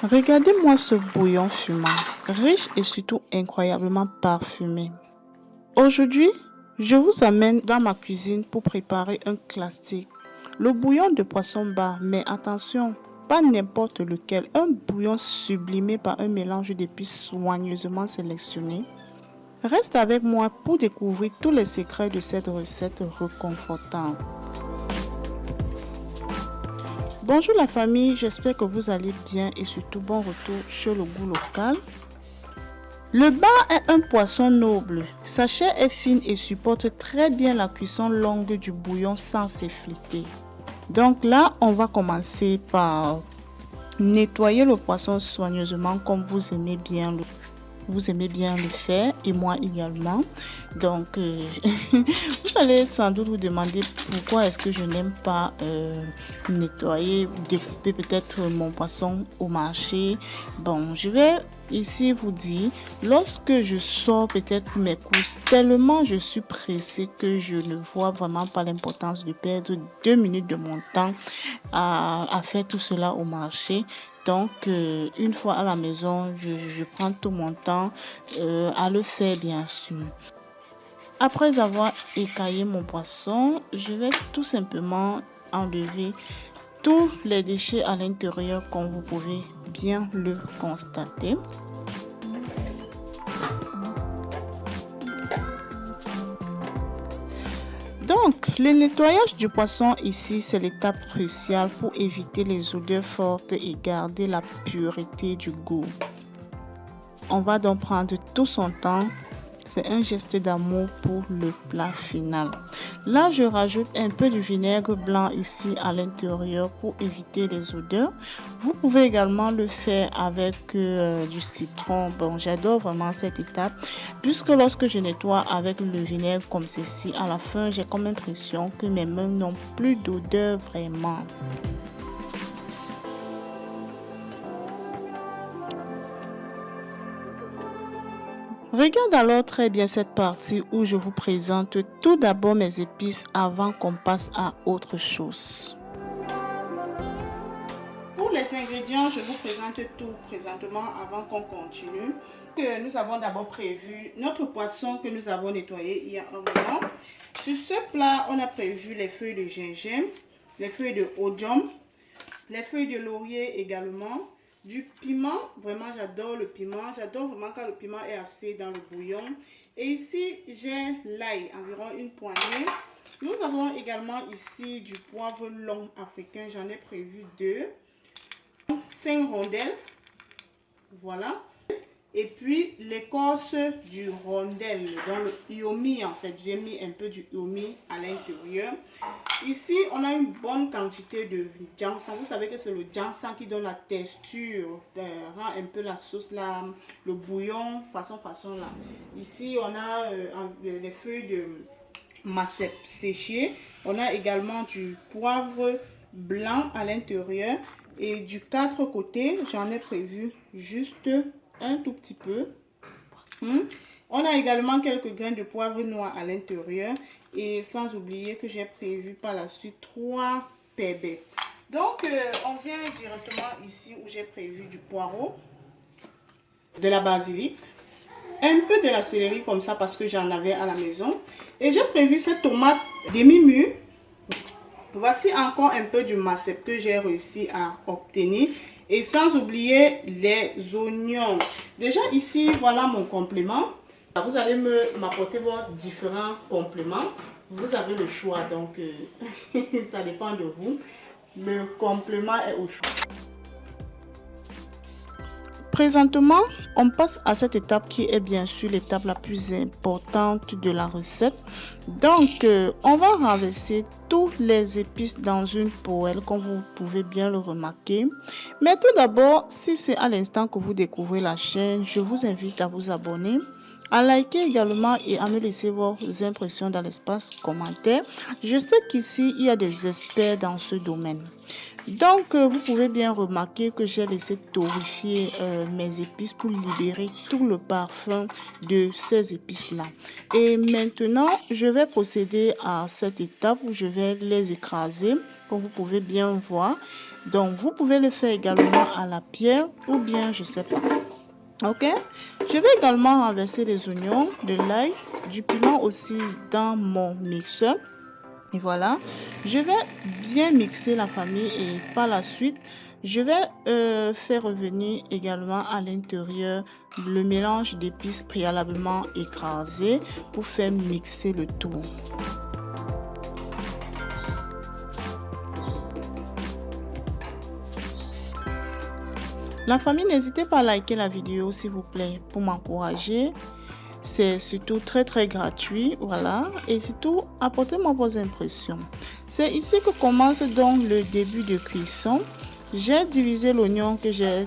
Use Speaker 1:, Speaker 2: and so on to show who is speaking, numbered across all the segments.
Speaker 1: Regardez-moi ce bouillon fumant, riche et surtout incroyablement parfumé. Aujourd'hui, je vous amène dans ma cuisine pour préparer un classique, le bouillon de poisson bar. Mais attention, pas n'importe lequel, un bouillon sublimé par un mélange d'épices soigneusement sélectionné. Reste avec moi pour découvrir tous les secrets de cette recette réconfortante. Bonjour la famille, j'espère que vous allez bien et surtout bon retour chez le goût local. Le bar est un poisson noble. Sa chair est fine et supporte très bien la cuisson longue du bouillon sans s'effliter. Donc là, on va commencer par nettoyer le poisson soigneusement comme vous aimez bien le faire et moi également. Donc, vous allez sans doute vous demander pourquoi est-ce que je n'aime pas nettoyer ou découper peut-être mon poisson au marché. Bon, je vais ici vous dire, lorsque je sors peut-être mes courses, tellement je suis pressée que je ne vois vraiment pas l'importance de perdre 2 minutes de mon temps à faire tout cela au marché. Donc, une fois à la maison, je prends tout mon temps à le faire, bien sûr. Après avoir écaillé mon poisson, je vais tout simplement enlever tous les déchets à l'intérieur, comme vous pouvez bien le constater. Donc, le nettoyage du poisson ici, c'est l'étape cruciale pour éviter les odeurs fortes et garder la pureté du goût. On va donc prendre tout son temps. C'est un geste d'amour pour le plat final. Là, je rajoute un peu de vinaigre blanc ici à l'intérieur pour éviter les odeurs. Vous pouvez également le faire avec du citron. Bon, j'adore vraiment cette étape puisque lorsque je nettoie avec le vinaigre comme ceci, à la fin, j'ai comme l'impression que mes mains n'ont plus d'odeur vraiment. Regarde alors très bien cette partie où je vous présente tout d'abord mes épices avant qu'on passe à autre chose. Pour les ingrédients, je vous présente tout présentement avant qu'on continue. Nous avons d'abord prévu notre poisson que nous avons nettoyé il y a un moment. Sur ce plat, on a prévu les feuilles de gingembre, les feuilles de oignon, les feuilles de laurier également, du piment. Vraiment, j'adore le piment. J'adore vraiment quand le piment est assez dans le bouillon. Et ici, j'ai l'ail, environ une poignée. Nous avons également ici du poivre long africain. J'en ai prévu 2. 5 rondelles. Voilà. Et puis l'écorce du rondelle, dans le yomi en fait. J'ai mis un peu du yomi à l'intérieur. Ici, on a une bonne quantité de ginseng. Vous savez que c'est le ginseng qui donne la texture, rend un peu la sauce là, le bouillon, façon là. Ici, on a les feuilles de macep séchées. On a également du poivre blanc à l'intérieur. Et du 4 côtés, j'en ai prévu juste un tout petit peu. On a également quelques grains de poivre noir à l'intérieur. Et sans oublier que j'ai prévu par la suite 3 pépés. Donc, on vient directement ici où j'ai prévu du poireau, de la basilic, un peu de la céleri comme ça parce que j'en avais à la maison. Et j'ai prévu cette tomate demi-mûre. Voici encore un peu du macep que j'ai réussi à obtenir. Et sans oublier les oignons. Déjà ici, voilà mon complément. Vous allez m'apporter vos différents compléments. Vous avez le choix, donc ça dépend de vous. Le complément est au choix. Présentement, on passe à cette étape qui est bien sûr l'étape la plus importante de la recette. Donc, on va renverser toutes les épices dans une poêle, comme vous pouvez bien le remarquer. Mais tout d'abord, si c'est à l'instant que vous découvrez la chaîne, je vous invite à vous abonner, à liker également et à me laisser vos impressions dans l'espace commentaire. Je sais qu'ici, il y a des experts dans ce domaine. Donc, vous pouvez bien remarquer que j'ai laissé torréfier mes épices pour libérer tout le parfum de ces épices-là. Et maintenant, je vais procéder à cette étape où je vais les écraser, comme vous pouvez bien voir. Donc, vous pouvez le faire également à la pierre ou bien, je sais pas. Ok, je vais également renverser des oignons, de l'ail, du piment aussi dans mon mixeur. Et voilà, je vais bien mixer la famille et par la suite, je vais faire revenir également à l'intérieur le mélange d'épices préalablement écrasé pour faire mixer le tout. La famille, n'hésitez pas à liker la vidéo s'il vous plaît pour m'encourager. C'est surtout très gratuit, voilà. Et surtout, apportez-moi vos impressions. C'est ici que commence donc le début de cuisson. J'ai divisé l'oignon que j'ai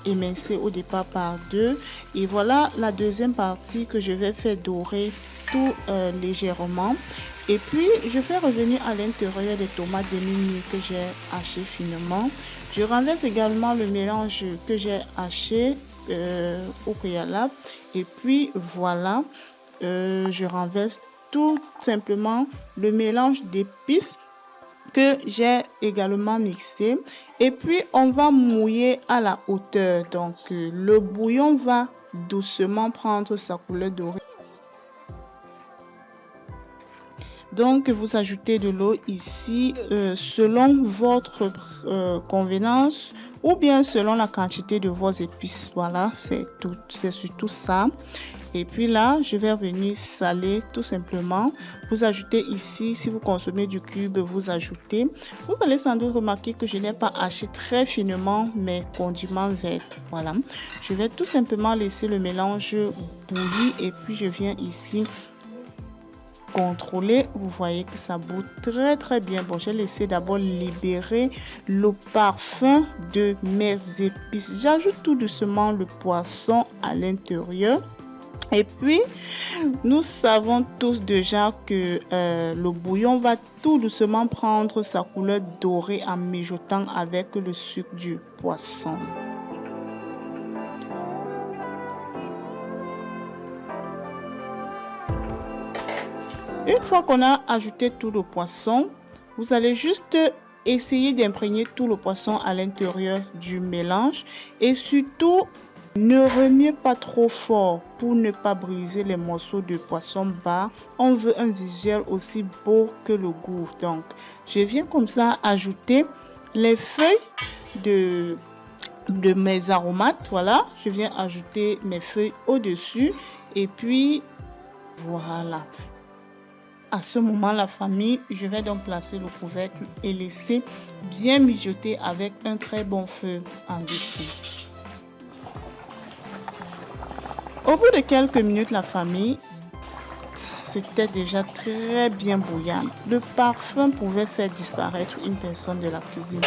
Speaker 1: émincé au départ par deux. Et voilà la deuxième partie que je vais faire dorer tout légèrement. Et puis, je vais revenir à l'intérieur des tomates demi-mûres que j'ai hachées finement. Je renverse également le mélange que j'ai haché au préalable. Et puis, voilà, je renverse tout simplement le mélange d'épices que j'ai également mixé. Et puis, on va mouiller à la hauteur. Donc, le bouillon va doucement prendre sa couleur dorée. Donc, vous ajoutez de l'eau ici selon votre convenance ou bien selon la quantité de vos épices. Voilà, c'est surtout ça. Et puis là, je vais venir saler tout simplement. Vous ajoutez ici, si vous consommez du cube, vous ajoutez. Vous allez sans doute remarquer que je n'ai pas haché très finement mes condiments verts. Voilà, je vais tout simplement laisser le mélange bouillir et puis je viens ici contrôler. Vous voyez que ça bout très bien. Bon, j'ai laissé d'abord libérer le parfum de mes épices. J'ajoute tout doucement le poisson à l'intérieur. Et puis, nous savons tous déjà que le bouillon va tout doucement prendre sa couleur dorée en mijotant avec le sucre du poisson. Une fois qu'on a ajouté tout le poisson, vous allez juste essayer d'imprégner tout le poisson à l'intérieur du mélange et surtout ne remuez pas trop fort pour ne pas briser les morceaux de poisson bas. On veut un visuel aussi beau que le goût. Donc, je viens comme ça ajouter les feuilles de mes aromates. Voilà, je viens ajouter mes feuilles au-dessus et puis voilà. À ce moment, la famille, je vais donc placer le couvercle et laisser bien mijoter avec un très bon feu en dessous. Au bout de quelques minutes, la famille, c'était déjà très bien bouillant. Le parfum pouvait faire disparaître une personne de la cuisine.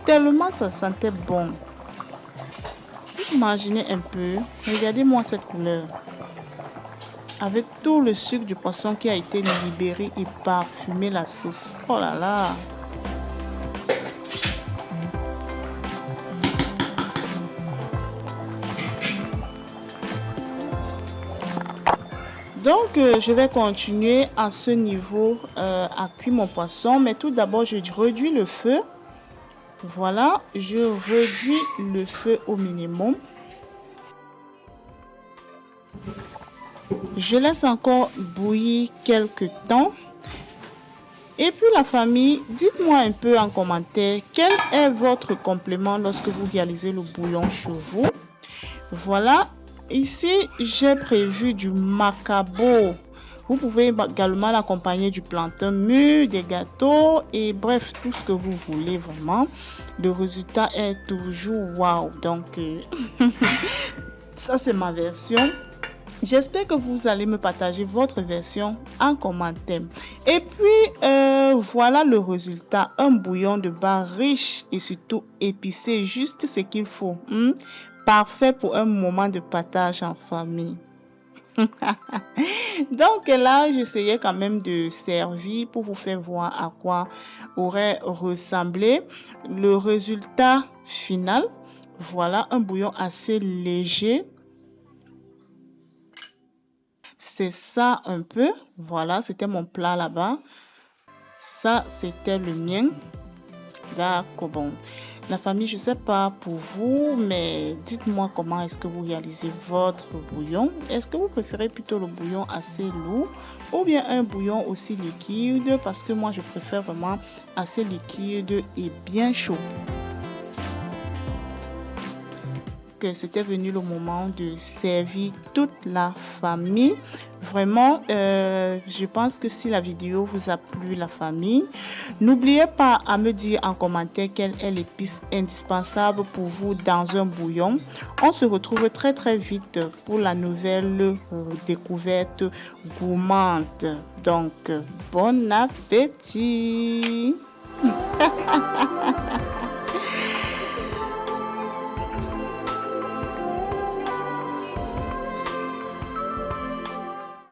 Speaker 1: Tellement ça sentait bon. Imaginez un peu, regardez-moi cette couleur. Avec tout le sucre du poisson qui a été libéré et parfumé la sauce. Oh là là! Donc, je vais continuer à ce niveau à cuire mon poisson. Mais tout d'abord, je réduis le feu. Voilà, je réduis le feu au minimum. Je laisse encore bouillir quelques temps. Et puis la famille, dites-moi un peu en commentaire quel est votre complément lorsque vous réalisez le bouillon chez vous. Voilà, ici j'ai prévu du macabo. Vous pouvez également l'accompagner du plantain mûr, des gâteaux et bref, tout ce que vous voulez vraiment. Le résultat est toujours waouh. Donc, ça c'est ma version. J'espère que vous allez me partager votre version en commentaire. Et puis, voilà le résultat. Un bouillon de bar riche et surtout épicé, juste ce qu'il faut. Parfait pour un moment de partage en famille. Donc là, j'essayais quand même de servir pour vous faire voir à quoi aurait ressemblé le résultat final. Voilà, un bouillon assez léger. C'est ça un peu. Voilà, c'était mon plat là-bas. Ça, c'était le mien. D'accord, bon. La famille, je ne sais pas pour vous, mais dites-moi comment est-ce que vous réalisez votre bouillon. Est-ce que vous préférez plutôt le bouillon assez lourd ou bien un bouillon aussi liquide? Parce que moi, je préfère vraiment assez liquide et bien chaud. C'était venu le moment de servir toute la famille. Vraiment, je pense que si la vidéo vous a plu, la famille, n'oubliez pas à me dire en commentaire quelle est l'épice indispensable pour vous dans un bouillon. On se retrouve très très vite pour la nouvelle découverte gourmande. Donc, bon appétit!